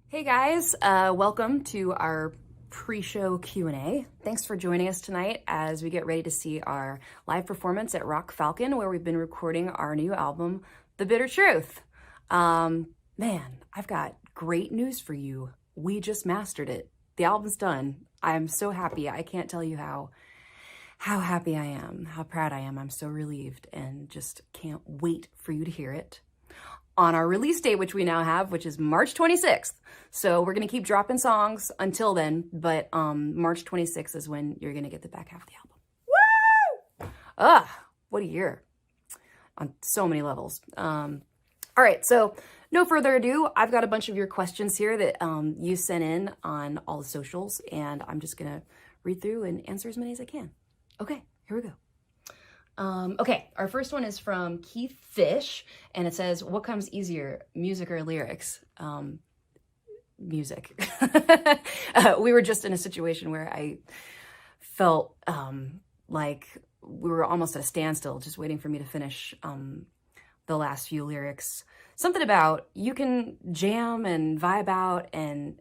Hey guys, welcome to our pre-show Q&A. Thanks for joining us tonight as we get ready to see our live performance at Falcon, where we've been recording our new album, The Bitter Truth. Man, I've got great news for you. We just mastered it. The album's done. I'm so happy. I can't tell you how happy I am, how proud I am. I'm so relieved and just can't wait for you to hear it on our release date, which we now have, which is March 26th. So we're gonna keep dropping songs until then, but March 26th is when you're gonna get the back half of the album. Woo! What a year on so many levels. All right, so no further ado, I've got a bunch of your questions here that you sent in on all the socials, and I'm just gonna read through and answer as many as I can. Okay, here we go. Okay, our first one is from Keith Fish, and it says, what comes easier, music or lyrics? Music. We were just in a situation where I felt like we were almost at a standstill, just waiting for me to finish the last few lyrics. Something about you can jam and vibe out and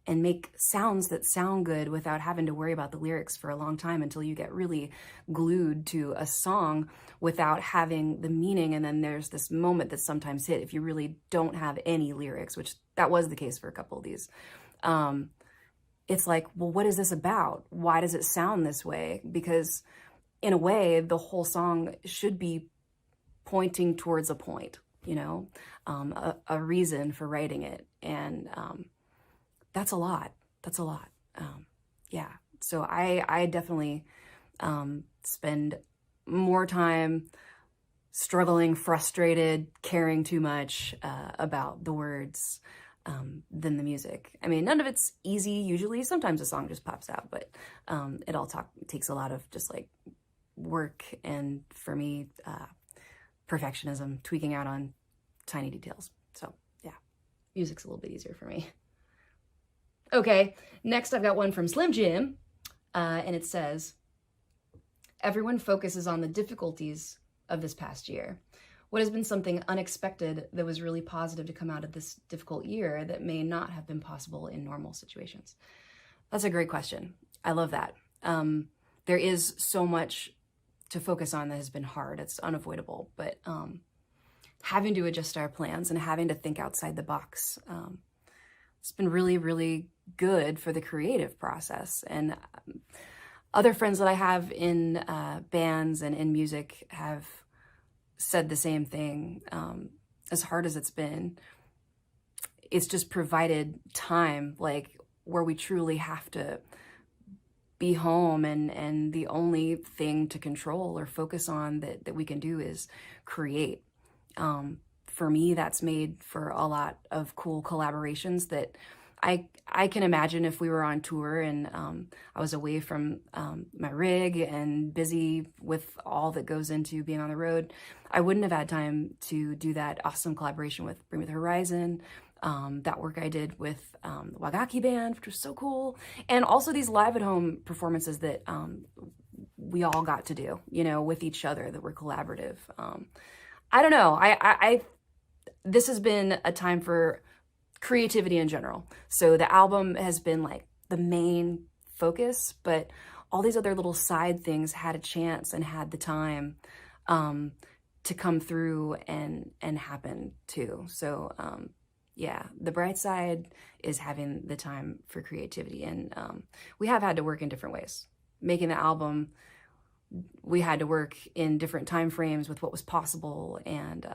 make sounds that sound good without having to worry about the lyrics for a long time until you get really glued to a song without having the meaning. And then there's this moment that sometimes hit if you really don't have any lyrics, which that was the case for a couple of these. It's like, well, what is this about? Why does it sound this way? Because in a way, the whole song should be pointing towards a point, you know, a reason for writing it. And that's a lot. That's a lot. Yeah. So I definitely spend more time struggling, frustrated, caring too much about the words than the music. I mean, none of it's easy usually. Sometimes a song just pops out, but it all takes a lot of just like work and, for me, perfectionism, tweaking out on tiny details. So yeah, music's a little bit easier for me. Okay, next I've got one from Slim Jim, and it says, everyone focuses on the difficulties of this past year. What has been something unexpected that was really positive to come out of this difficult year that may not have been possible in normal situations? That's a great question. I love that. There is so much to focus on that has been hard. It's unavoidable, but having to adjust our plans and having to think outside the box, it's been really, really good for the creative process. And other friends that I have in bands and in music have said the same thing. As hard as it's been, it's just provided time, like where we truly have to be home, and the only thing to control or focus on that we can do is create. For me, that's made for a lot of cool collaborations that I can imagine if we were on tour and I was away from my rig and busy with all that goes into being on the road, I wouldn't have had time to do that awesome collaboration with Bring Me the Horizon, that work I did with the Wagaki band, which was so cool, and also these live at home performances that we all got to do, you know, with each other, that were collaborative. I don't know. This has been a time for creativity in general. So the album has been like the main focus, but all these other little side things had a chance and had the time to come through and happen too. So yeah, the bright side is having the time for creativity. And we have had to work in different ways. Making the album, we had to work in different time frames with what was possible, and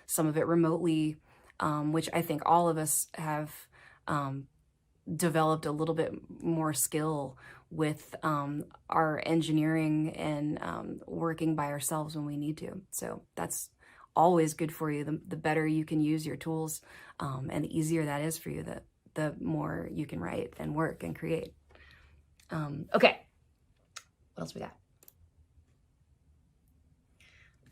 some of it remotely, which I think all of us have developed a little bit more skill with our engineering and working by ourselves when we need to. So that's always good for you. The better you can use your tools, and the easier that is for you, the more you can write and work and create. Okay, what else we got?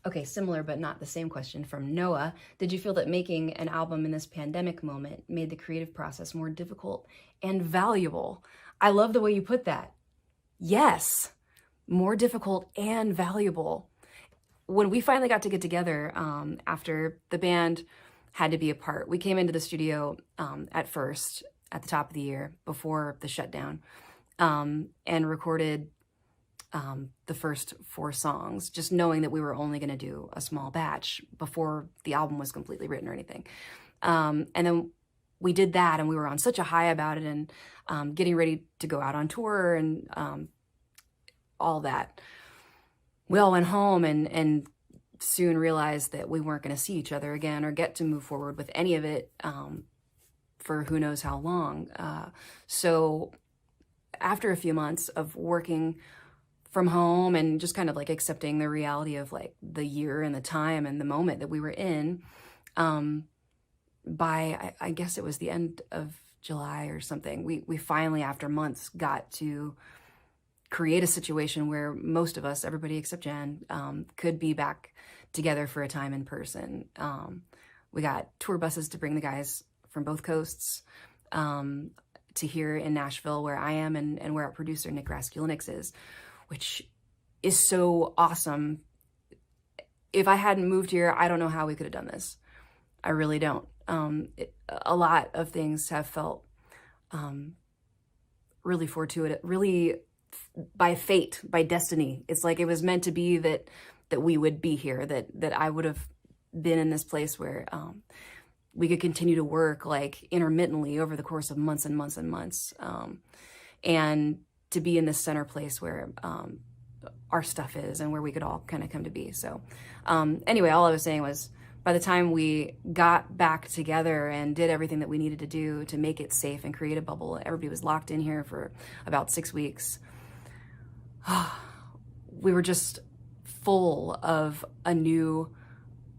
Okay, similar but not the same question from Noah. Did you feel that making an album in this pandemic moment made the creative process more difficult and valuable? I love the way you put that. Yes, more difficult and valuable. When we finally got to get together after the band had to be apart, we came into the studio at first at the top of the year before the shutdown, and recorded the first 4 songs, just knowing that we were only going to do a small batch before the album was completely written or anything. And then we did that, and we were on such a high about it, and getting ready to go out on tour and all that. We all went home and soon realized that we weren't going to see each other again or get to move forward with any of it for who knows how long. So after a few months of working from home and just kind of like accepting the reality of like the year and the time and the moment that we were in, by, I guess it was the end of July or something, we finally, after months, got to create a situation where most of us, everybody except Jen, could be back together for a time in person. We got tour buses to bring the guys from both coasts to here in Nashville, where I am and where our producer Nick Raskulinix is, which is so awesome. If I hadn't moved here, I don't know how we could have done this. I really don't. A lot of things have felt really fortuitous, really by fate, by destiny. It's like it was meant to be that we would be here, that I would have been in this place where we could continue to work like intermittently over the course of months and months and months, and to be in this center place where our stuff is and where we could all kind of come to be. So anyway, all I was saying was, by the time we got back together and did everything that we needed to do to make it safe and create a bubble, everybody was locked in here for about 6 weeks. We were just full of a new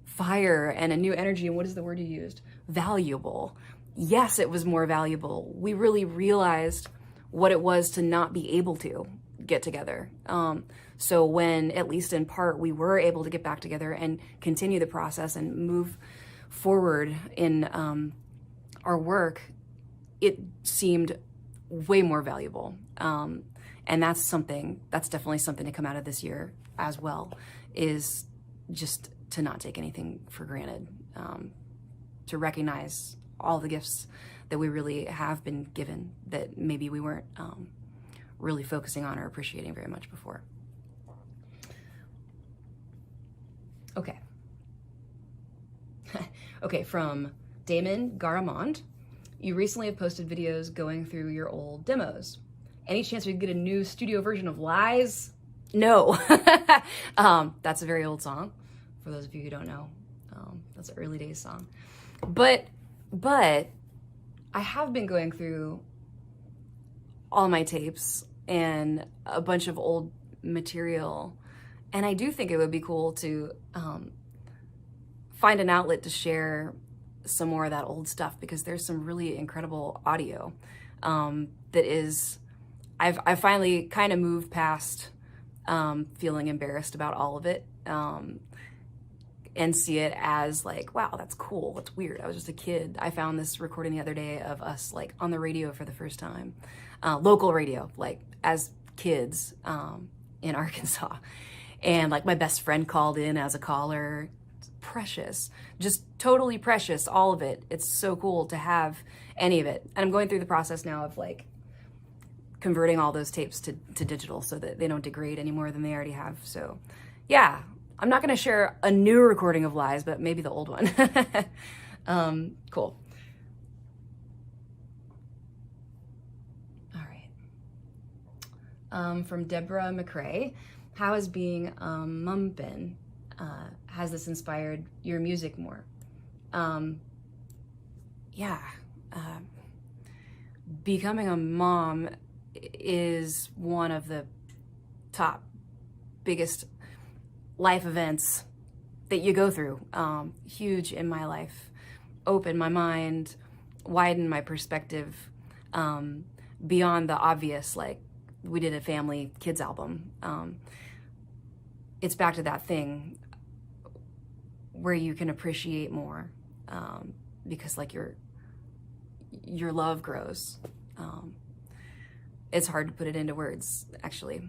fire and a new energy. And what is the word you used? Valuable. Yes, it was more valuable. We really realized what it was to not be able to get together. So when, at least in part, we were able to get back together and continue the process and move forward in our work, it seemed way more valuable. And that's definitely something to come out of this year as well, is just to not take anything for granted, to recognize all the gifts that we really have been given that maybe we weren't really focusing on or appreciating very much before. Okay. Okay, from Damon Garamond. You recently have posted videos going through your old demos. Any chance we could get a new studio version of Lies? No. That's a very old song, for those of you who don't know. That's an early days song. But I have been going through all my tapes and a bunch of old material, and I do think it would be cool to find an outlet to share some more of that old stuff, because there's some really incredible audio that is, I've finally kind of moved past feeling embarrassed about all of it, and see it as like, wow, that's cool, that's weird, I was just a kid. I found this recording the other day of us like on the radio for the first time, local radio, like as kids in Arkansas, and like my best friend called in as a caller. Precious, just totally precious, all of it. It's so cool to have any of it, and I'm going through the process now of like converting all those tapes to digital so that they don't degrade any more than they already have. So yeah, I'm not going to share a new recording of Lies, but maybe the old one. Cool. All right. From Deborah McCrae, how has being a mom been? Has this inspired your music more? Yeah. Becoming a mom is one of the top biggest life events that you go through. Huge in my life. Opened my mind, widened my perspective, beyond the obvious, like we did a family kids album. It's back to that thing where you can appreciate more, because like your love grows. It's hard to put it into words, actually.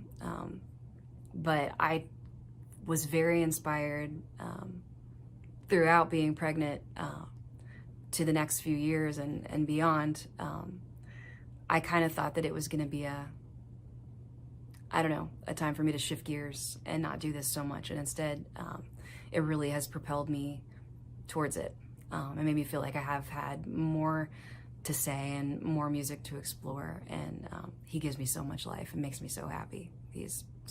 But I was very inspired throughout being pregnant to the next few years and beyond, I kind of thought that it was going to be I don't know, a time for me to shift gears and not do this so much. And instead, it really has propelled me towards it. It made me feel like I have had more to say and more music to explore. And he gives me so much life and makes me so happy. He's